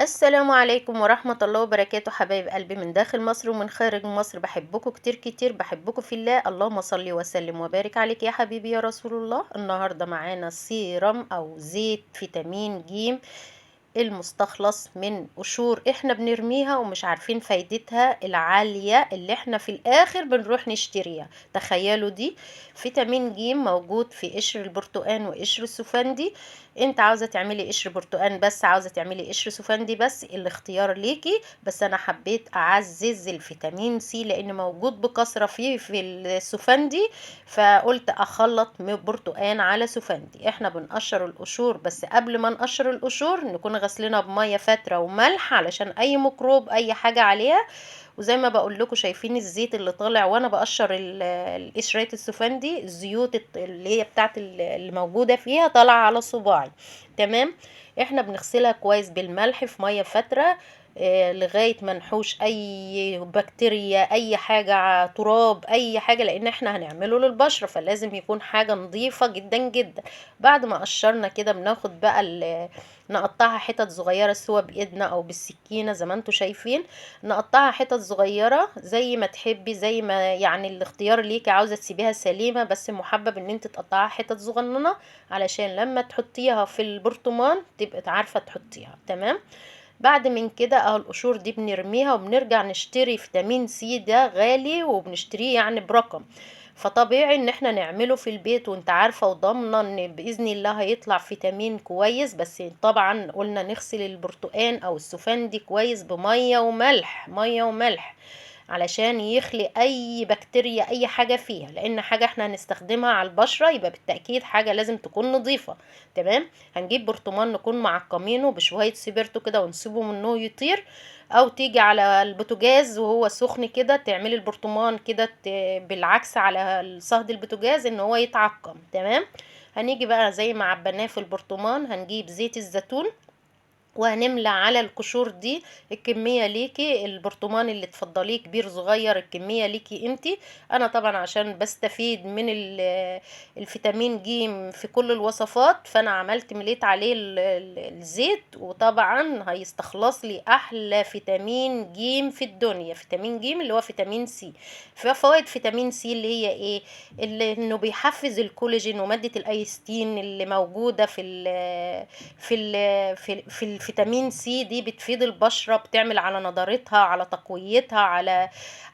السلام عليكم ورحمة الله وبركاته، حبايب قلبي من داخل مصر ومن خارج مصر. بحبكم كتير كتير، بحبكم في الله. اللهم صل وسلم وبارك عليك يا حبيبي يا رسول الله. النهاردة معانا سيرم أو زيت فيتامين ج المستخلص من قشور احنا بنرميها ومش عارفين فايدتها العالية اللي احنا في الاخر بنروح نشتريها. تخيلوا دي فيتامين ج موجود في قشر البرتقال وقشر السفندي. انت عاوزة تعملي قشر برتقال بس، عاوزة تعملي قشر سفندي بس، الاختيار ليكي. بس انا حبيت اعزز الفيتامين سي لان موجود بكثرة فيه في السفندي، فقلت اخلط برتقان على سفندي. احنا بنقشر القشور، بس قبل ما نقشر القشور نكون غسلنا بميه فاتره وملح علشان اي ميكروب اي حاجه عليها. وزي ما بقول لكم شايفين الزيت اللي طالع وانا بقشر القشرية السفندي، الزيوت اللي هي بتاعت اللي موجوده فيها طالعه على صباعي. تمام. احنا بنغسلها كويس بالملح في ميه فاتره، لغاية ما نحوش اي بكتيريا اي حاجة تراب اي حاجة، لان احنا هنعمله للبشرة فلازم يكون حاجة نظيفة جدا جدا. بعد ما قشرنا كده بناخد بقى نقطعها حتت صغيرة سوا بايدنا او بالسكينة زي ما انتوا شايفين. نقطعها حتت صغيرة زي ما تحبي، زي ما يعني الاختيار ليكي. عاوزة تسيبيها سليمة بس محبب ان انت تقطعها حتت صغننة علشان لما تحطيها في البرطمان تبقى عارفة تحطيها. تمام. بعد من كده اهو القشور دي بنرميها وبنرجع نشتري فيتامين سي، ده غالي وبنشتريه يعني برقم. فطبيعي ان احنا نعمله في البيت، وانت عارفة وضامنة ان باذن الله هيطلع فيتامين كويس. بس طبعا قلنا نغسل البرتقان او السفندي كويس بمية وملح، مية وملح، علشان يخلي اي بكتيريا اي حاجة فيها، لان حاجة احنا هنستخدمها على البشرة يبقى بالتأكيد حاجة لازم تكون نظيفة. تمام. هنجيب برطمان نكون معقمينه بشوية سيبرتو كده ونسيبه منه يطير، او تيجي على البوتاجاز وهو سخن كده تعملي البرطمان كده بالعكس على صهد البوتاجاز ان هو يتعقم. تمام. هنيجي بقى زي ما عبناه في البرطمان هنجيب زيت الزيتون وهنملى على القشور دي. الكمية ليكي، البرطمان اللي تفضليه كبير صغير الكمية ليكي انتي. انا طبعا عشان بستفيد من الفيتامين ج في كل الوصفات، فانا عملت مليت عليه الزيت، وطبعا هيستخلص لي احلى فيتامين ج في الدنيا. فيتامين ج اللي هو فيتامين سي. ففوائد فيتامين سي اللي هي ايه؟ اللي انه بيحفز الكولاجين ومادة الايستين اللي موجودة في الفيتامين سي دي. بتفيد البشرة، بتعمل على نضارتها، على تقويتها،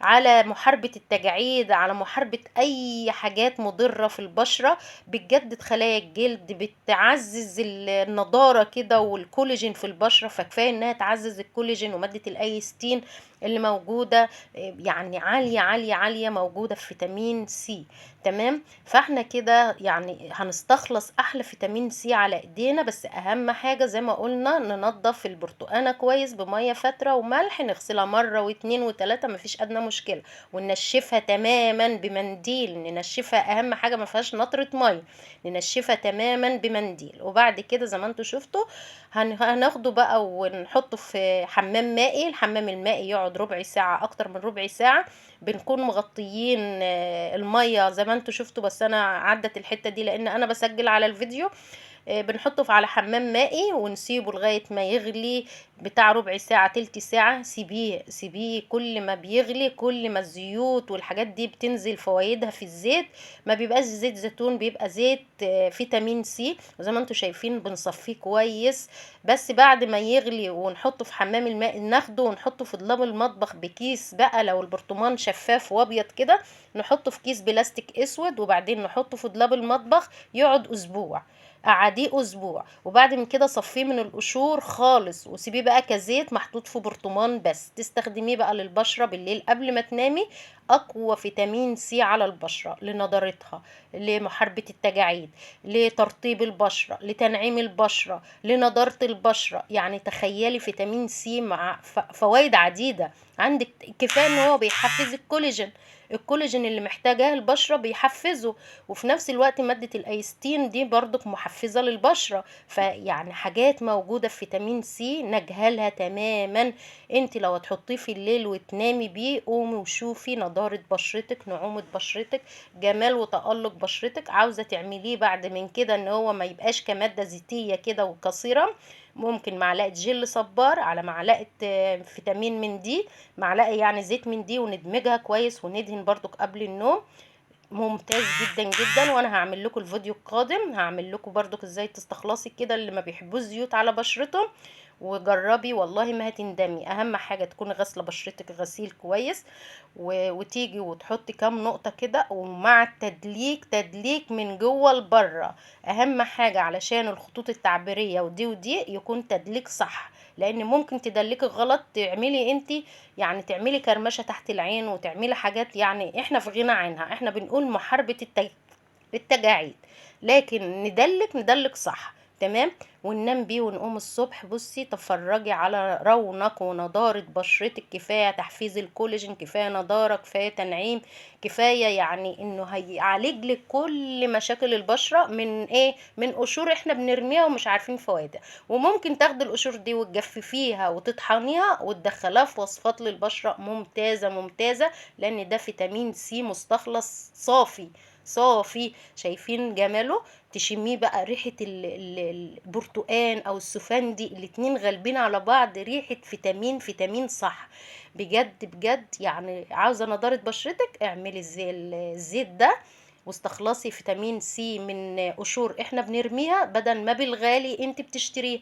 على محاربة التجاعيد، على محاربة اي حاجات مضرة في البشرة. بتجدد خلايا الجلد، بتعزز النضارة كده والكولاجين في البشرة. فكفاية انها تعزز الكولاجين ومادة الايستين اللي موجودة، يعني عالية عالية عالية موجودة في فيتامين سي. تمام. فاحنا كده يعني هنستخلص احلى فيتامين سي على ايدينا. بس اهم حاجة زي ما قلنا ننضف البرتقانة كويس بمية فترة وملح، نغسلها مرة واتنين وتلاتة مفيش ادنى مشكلة، وننشفها تماما بمنديل. ننشفها اهم حاجة ما فيهاش نطرة مية، ننشفها تماما بمنديل. وبعد كده زي ما انتوا شفتوا هناخده بقى ونحطه في حمام مائي. الحمام المائي يقعد ربع ساعة، اكتر من ربع ساعة. بنكون مغطيين المية زي ما انتوا شفتوا، بس انا عدت الحتة دي لان انا بسجل على الفيديو. بنحطه على حمام مائي ونسيبه لغاية ما يغلي بتاع ربع ساعة تلت ساعة. سيبيه سيبيه، كل ما بيغلي كل ما الزيوت والحاجات دي بتنزل فوائدها في الزيت. ما بيبقاش زيت زيتون، بيبقى زيت فيتامين سي. وزي ما انتوا شايفين بنصفيه كويس. بس بعد ما يغلي ونحطه في حمام الماء ناخده ونحطه في ضلاب المطبخ بكيس بقى، لو البرطمان شفاف وابيض كده نحطه في كيس بلاستيك اسود، وبعدين نحطه في ضلاب المطبخ يقعد اسبوع. قعديه اسبوع، وبعد من كده صفيه من القشور خالص وسيبيه بقى كزيت محطوط في برطمان بس. تستخدميه بقى للبشرة بالليل قبل ما تنامي. اقوى فيتامين سي على البشرة، لنضارتها، لمحاربة التجاعيد، لترطيب البشرة، لتنعيم البشرة، لنضارة البشرة. يعني تخيلي فيتامين سي مع فوائد عديدة عندك. كفاية ان هو بيحفز الكولاجين، الكولاجين اللي محتاجاه البشرة بيحفزه. وفي نفس الوقت مادة الايستين دي برضك محفزة للبشرة. فيعني حاجات موجودة في فيتامين سي نجهلها تماما. انت لو هتحطيه في الليل وتنامي بيه، قومي وشوفي نضارة بشرتك، نعومة بشرتك، جمال وتألق بشرتك. عاوزة تعمليه بعد من كده ان هو ما يبقاش كمادة زيتية كده وكثيرة، ممكن معلقه جل صبار على معلقه فيتامين من دي، معلقه يعني زيت من دي، وندمجها كويس وندهن برضو قبل النوم. ممتاز جدا جدا. وانا هعمل لكم الفيديو القادم هعمل لكم برضو ازاي تستخلصي كده اللي ما بيحبوش زيوت على بشرتهم، وجربي والله ما هتندمي. اهم حاجه تكوني غاسله بشرتك غسيل كويس، وتيجي وتحطي كام نقطه كده، ومع التدليك تدليك من جوه لبره. اهم حاجه علشان الخطوط التعبيريه ودي ودي يكون تدليك صح، لان ممكن تدلكي غلط تعملي انت يعني تعملي كرمشه تحت العين وتعملي حاجات يعني احنا في غنى عنها. احنا بنقول محاربه التجاعيد، لكن ندلك صح. تمام. وننام بيه ونقوم الصبح بصي تفرجي على رونق ونضارة بشرتك. كفاية تحفيز الكولاجين، كفاية نضارة، كفاية تنعيم، كفاية يعني انه هيعالج لك كل مشاكل البشرة من ايه، من قشور احنا بنرميها ومش عارفين فوائدها. وممكن تاخدي القشور دي وتجففيها وتطحنيها وتدخلها في وصفات للبشرة ممتازة ممتازة، لان ده فيتامين سي مستخلص صافي صافي. شايفين جماله؟ تشميه بقى ريحة البرتقان او السفندي، الاتنين غالبين على بعض ريحة فيتامين، فيتامين صح. بجد بجد يعني عاوزة نضارة بشرتك اعملي الزيت ده، واستخلصي فيتامين سي من قشور احنا بنرميها بدل ما بالغالي انت بتشتريه.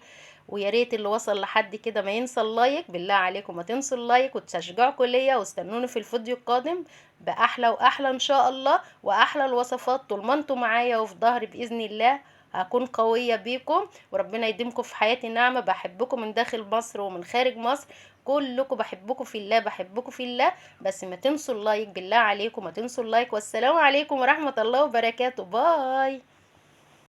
ويا ريت اللي وصل لحد كده ما ينسى اللايك، بالله عليكم ما تنسوا اللايك وتشجعوا ليا، واستنوني في الفيديو القادم باحلى واحلى ان شاء الله، واحلى الوصفات. طول ما انتوا معايا وفي ظهري باذن الله هكون قوية بيكم، وربنا يديمكم في حياتي نعمة. بحبكم من داخل مصر ومن خارج مصر، كلكم بحبكم في الله، بحبكم في الله. بس ما تنسوا اللايك بالله عليكم، ما تنسوا اللايك. والسلام عليكم ورحمة الله وبركاته. باي.